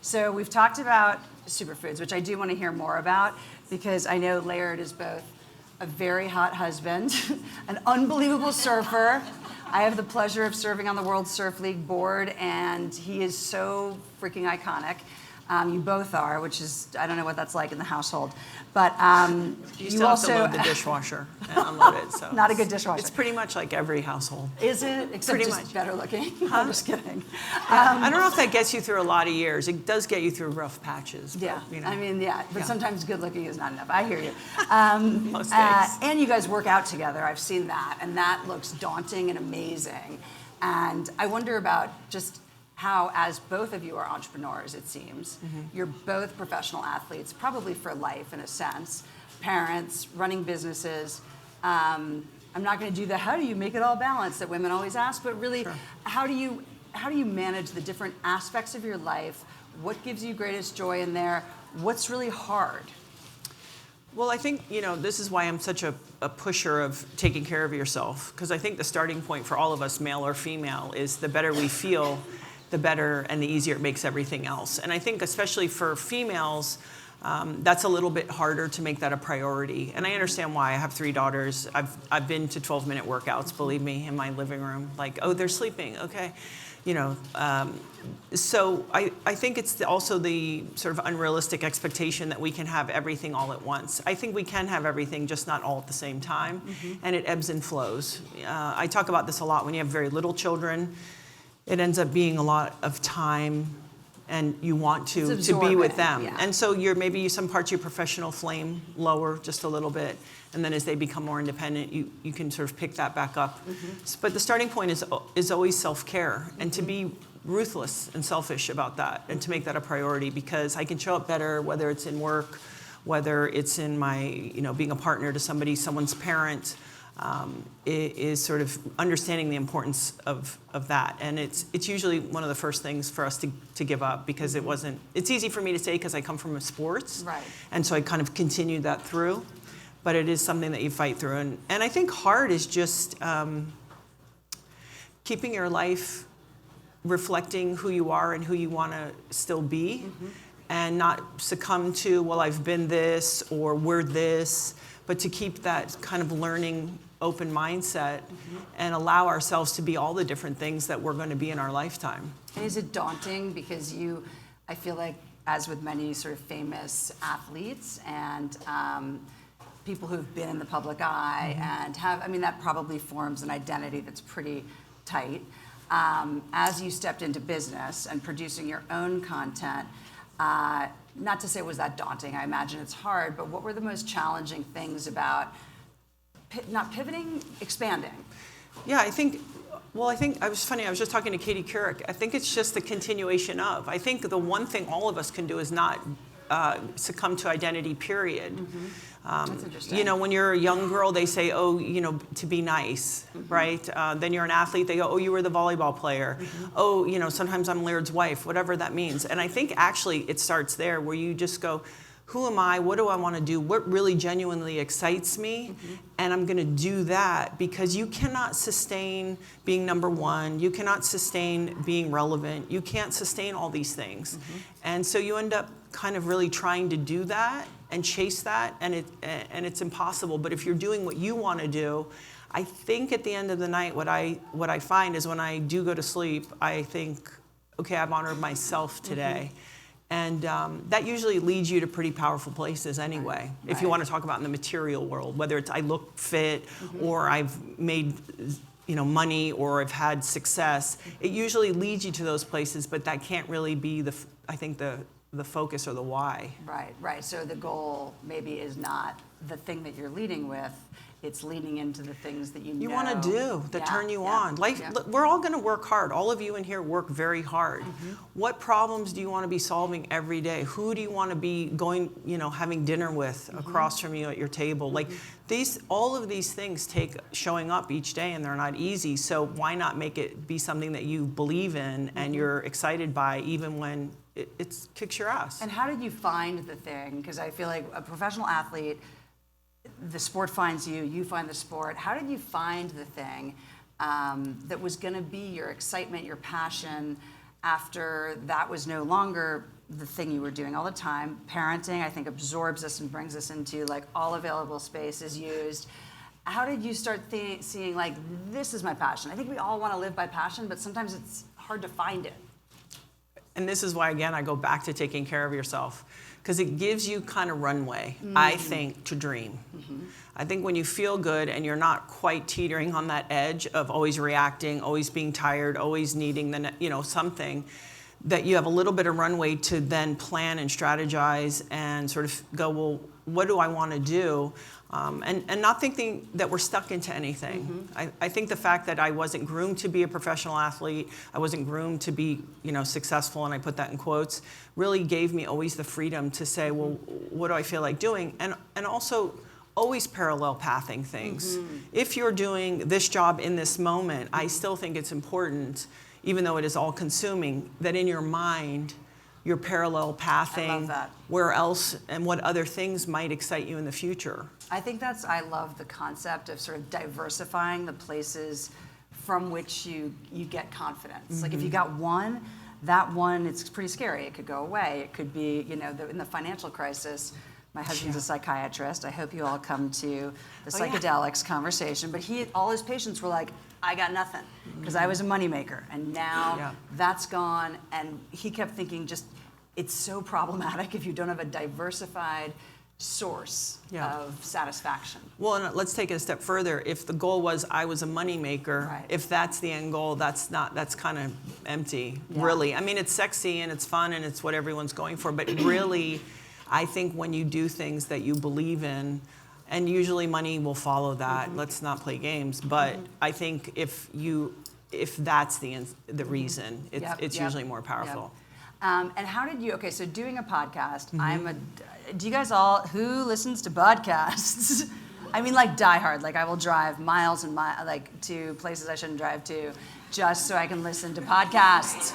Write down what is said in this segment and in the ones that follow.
So we've talked about superfoods, which I do want to hear more about because I know Laird is both a very hot husband, an unbelievable surfer. I have the pleasure of serving on the World Surf League board, and he is so freaking iconic. You both are, which is, I don't know what that's like in the household. But you still also have to load the dishwasher and unload it. So not a good dishwasher. It's pretty much like every household. Is it? Except pretty just much better looking. I'm just kidding. I don't know if that gets you through a lot of years. It does get you through rough patches. Yeah, but, you know. I mean, yeah, but sometimes good looking is not enough. I hear you. Most days. And you guys work out together. I've seen that, and that looks daunting and amazing. And I wonder about just how, as both of you are entrepreneurs, it seems, you're both professional athletes, probably for life in a sense, parents, running businesses. I'm not going to do the how do you make it all balanced that women always ask, but really, Sure. how do you manage the different aspects of your life? What gives you greatest joy in there? What's really hard? Well, I think, this is why I'm such a pusher of taking care of yourself, because I think the starting point for all of us, male or female, is the better we feel, the better and the easier it makes everything else. And I think especially for females, that's a little bit harder to make that a priority. And I understand why. I have 3 daughters. I've been to 12-minute workouts, believe me, in my living room. Like, oh, they're sleeping, okay. So I think it's also the sort of unrealistic expectation that we can have everything all at once. I think we can have everything, just not all at the same time, and it ebbs and flows. I talk about this a lot. When you have very little children, it ends up being a lot of time, and you want to be with them. Yeah. And so maybe some parts of your professional flame lower just a little bit, and then as they become more independent, you can sort of pick that back up. But the starting point is always self-care, and to be ruthless and selfish about that, and to make that a priority, because I can show up better whether it's in work, whether it's in my, being a partner to someone's parent. Is sort of understanding the importance of that. And it's usually one of the first things for us to give up, because it's easy for me to say because I come from sports. Right. And so I kind of continued that through. But it is something that you fight through. And I think hard is just keeping your life reflecting who you are and who you want to still be, and not succumb to, well, I've been this or we're this, but to keep that kind of learning open mindset and allow ourselves to be all the different things that we're going to be in our lifetime. And is it daunting because I feel like, as with many sort of famous athletes and people who've been in the public eye and that probably forms an identity that's pretty tight. As you stepped into business and producing your own content, not to say it was that daunting, I imagine it's hard, but what were the most challenging things about not pivoting, expanding? Yeah, I think I was just talking to Katie Couric. I think it's just the continuation of. I think the one thing all of us can do is not succumb to identity, period. That's interesting. When you're a young girl, they say, to be nice, right? Then you're an athlete, they go, oh, you were the volleyball player. Oh, sometimes I'm Laird's wife, whatever that means. And I think actually it starts there, where you just go, who am I? What do I want to do? What really genuinely excites me? And I'm going to do that, because you cannot sustain being number one. You cannot sustain being relevant. You can't sustain all these things. And so you end up kind of really trying to do that and chase that, and it's impossible. But if you're doing what you want to do, I think at the end of the night, what I find is when I do go to sleep, I think, okay, I've honored myself today. And that usually leads you to pretty powerful places anyway. Right. If you want to talk about in the material world, whether it's I look fit or I've made money or I've had success, it usually leads you to those places, but that can't really be the focus or the why. Right. So the goal maybe is not the thing that you're leading with. It's leading into the things that you want to do that turn you on. Life, we're all going to work hard. All of you in here work very hard. What problems do you want to be solving every day? Who do you want to be going, having dinner with across from you at your table? Like all of these things take showing up each day, and they're not easy. So why not make it be something that you believe in and you're excited by, even when it kicks your ass? And how did you find the thing? Because I feel like a professional athlete, the sport finds you, you find the sport. How did you find the thing that was going to be your excitement, your passion, after that was no longer the thing you were doing all the time. Parenting, I think, absorbs us and brings us into like all available space is used. How did you start seeing like, this is my passion? I think we all want to live by passion, but sometimes it's hard to find it. And this is why, again, I go back to taking care of yourself, because it gives you kind of runway, I think, to dream. I think when you feel good and you're not quite teetering on that edge of always reacting, always being tired, always needing something, that you have a little bit of runway to then plan and strategize and sort of go, well, what do I want to do? And not thinking that we're stuck into anything. I think the fact that I wasn't groomed to be a professional athlete, I wasn't groomed to be, successful, and I put that in quotes, really gave me always the freedom to say, well, what do I feel like doing? And also always parallel pathing things. If you're doing this job in this moment, I still think it's important, even though it is all consuming, that in your mind, you're parallel pathing where else and what other things might excite you in the future. I think I love the concept of sort of diversifying the places from which you get confidence. Like if you got one, that one, it's pretty scary. It could go away. It could be, in the financial crisis, my husband's a psychiatrist. I hope you all come to the psychedelics conversation. But all his patients were like, I got nothing because I was a moneymaker. And now that's gone. And he kept thinking it's so problematic if you don't have a diversified source of satisfaction. Well, and let's take it a step further. If the goal was I was a moneymaker, if that's the end goal, that's kind of empty, really. I mean, it's sexy and it's fun and it's what everyone's going for. But really, I think when you do things that you believe in, and usually money will follow that. Let's not play games. But I think if that's the reason, it's usually more powerful. And how did you, so doing a podcast, do you guys who listens to podcasts? I mean, like diehard, like I will drive miles and miles, like to places I shouldn't drive to, just so I can listen to podcasts,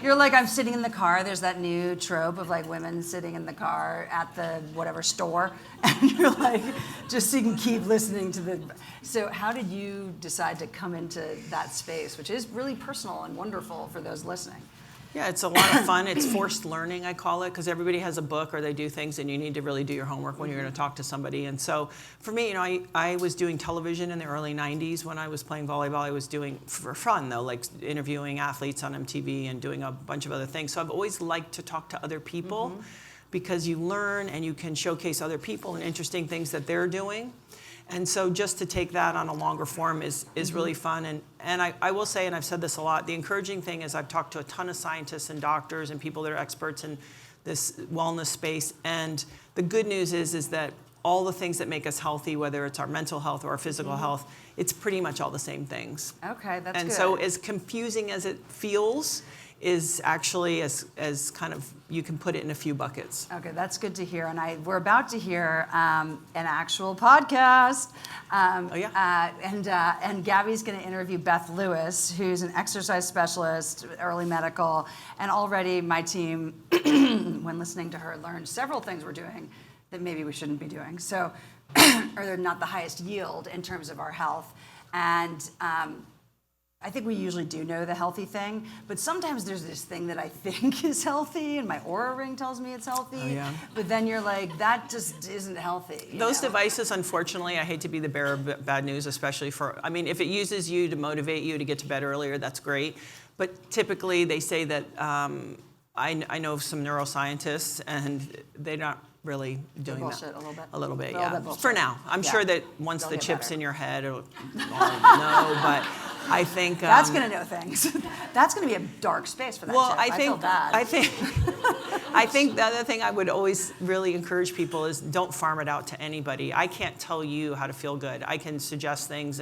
You're like, I'm sitting in the car, there's that new trope of like women sitting in the car at the whatever store, and you're like, just so you can keep listening to so how did you decide to come into that space, which is really personal and wonderful for those listening? Yeah, it's a lot of fun. It's forced learning, I call it, because everybody has a book or they do things, and you need to really do your homework when you're going to talk to somebody. And so for me, I was doing television in the early 90s when I was playing volleyball. I was doing for fun, though, like interviewing athletes on MTV and doing a bunch of other things. So I've always liked to talk to other people because you learn and you can showcase other people and interesting things that they're doing. And so just to take that on a longer form is really fun. And I will say, and I've said this a lot, the encouraging thing is I've talked to a ton of scientists and doctors and people that are experts in this wellness space. And the good news is that all the things that make us healthy, whether it's our mental health or our physical health, it's pretty much all the same things. Okay, that's good. And so as confusing as it feels, is actually as kind of, you can put it in a few buckets. Okay, that's good to hear. And we're about to hear an actual podcast. And Gabby's going to interview Beth Lewis, who's an exercise specialist, early medical. And already my team, when listening to her, learned several things we're doing that maybe we shouldn't be doing. So, or they're not the highest yield in terms of our health. And I think we usually do know the healthy thing, but sometimes there's this thing that I think is healthy, and my Oura Ring tells me it's healthy, but then you're like, that just isn't healthy. Those devices, unfortunately, I hate to be the bearer of bad news, especially if it uses you to motivate you to get to bed earlier, that's great. But typically they say that, I know some neuroscientists, and they're not really doing bullshit that. A little bit. For now. I'm sure that once the chip's in your head, it'll know, but I think that's going to know things. That's going to be a dark space for that chip. I feel bad. I think the other thing I would always really encourage people is don't farm it out to anybody. I can't tell you how to feel good. I can suggest things,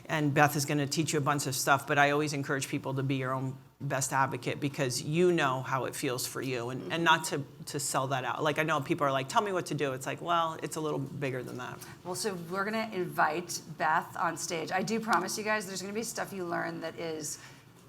and Beth is going to teach you a bunch of stuff, but I always encourage people to be your own best advocate because you know how it feels for you, and not to sell that out. Like I know people are like, tell me what to do. It's like, well, it's a little bigger than that. Well, so we're going to invite Beth on stage. I do promise you guys there's going to be stuff you learn that is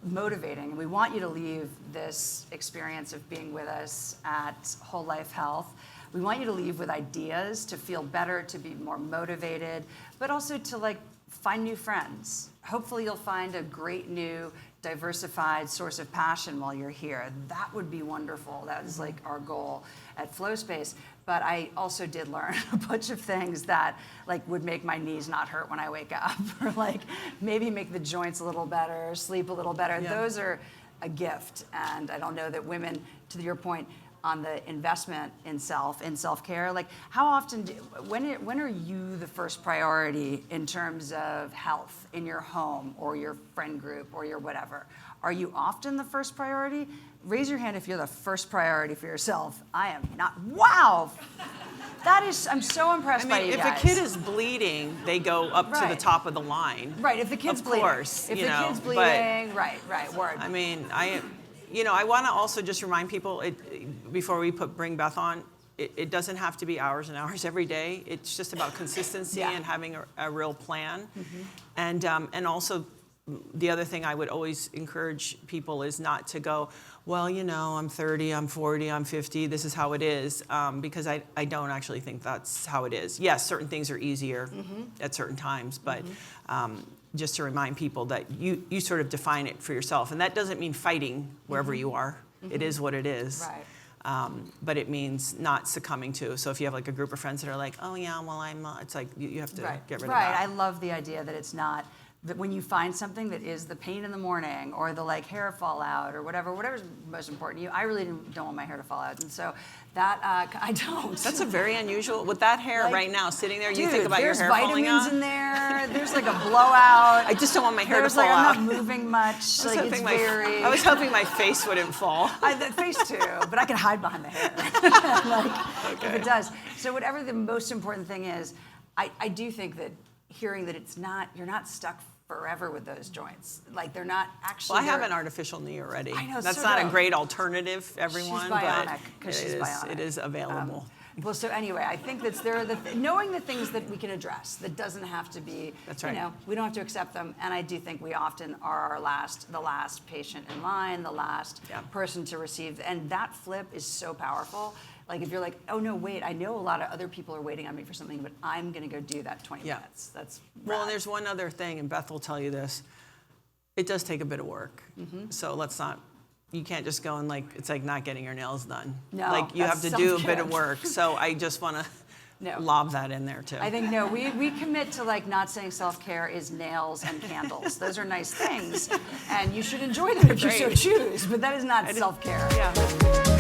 motivating. And we want you to leave this experience of being with us at Whole Life Health. We want you to leave with ideas to feel better, to be more motivated, but also to find new friends. Hopefully you'll find a great new diversified source of passion while you're here. That would be wonderful. That is like our goal at Flow Space. But I also did learn a bunch of things that like would make my knees not hurt when I wake up, or like maybe make the joints a little better, sleep a little better. Yeah. Those are a gift, and I don't know that women, to your point, on the investment in self-care, like how often, when are you the first priority in terms of health in your home or your friend group or your whatever? Are you often the first priority? Raise your hand if you're the first priority for yourself. I am not. Wow! That is, I'm so impressed by you if guys. a kid is bleeding, they go up to the Right. top of the line. Right, if the kid's bleeding. Of course, If you the know, kid's but- bleeding, right, word. I mean, I want to also just remind people, before we bring Beth on, it doesn't have to be hours and hours every day. It's just about consistency Yeah. and having a real plan. And also, the other thing I would always encourage people is not to go, well, I'm 30, I'm 40, I'm 50, this is how it is, because I don't actually think that's how it is. Yes, certain things are easier at certain times, but just to remind people that you sort of define it for yourself. And that doesn't mean fighting wherever you are. It is what it is. Right. But it means not succumbing to. So if you have like a group of friends that are like, oh yeah, well it's like you have to get rid of that. Right, I love the idea that it's not, that when you find something that is the pain in the morning or the like hair fall out or whatever's most important to you, I really don't want my hair to fall out. And so that, I don't. That's a very unusual, with that hair Like, right now sitting there, you Dude, think about your hair falling out. there's vitamins in there, there's like a blowout. I just don't want my hair There's to fall like, out. I'm not moving much, like it's very. I was hoping my face wouldn't fall. The face too, but I can hide behind the hair, like, if it does. So whatever the most important thing is, I do think that hearing that you're not stuck forever with those joints. Like they're not actually. Well, I have an artificial knee already. I know, That's so not dope. a great alternative, everyone, She's bionic, but 'cause she's bionic. it is available. Well, so anyway, I think that's knowing the things that we can address. That doesn't have to be. That's right. We don't have to accept them, and I do think we often are the last patient in line, the last person to receive, and that flip is so powerful. Like if you're like, oh no, wait, I know a lot of other people are waiting on me for something, but I'm gonna go do that 20 minutes. That's well, rad. and there's one other thing, and Beth will tell you this. It does take a bit of work, so let's not. You can't just go and it's like not getting your nails done. No, like you have that's to do a bit self-care. of work. So I just want to lob that in there too. I think we commit to not saying self-care is nails and candles. Those are nice things, and you should enjoy them if you so choose. But that is not self-care. Yeah.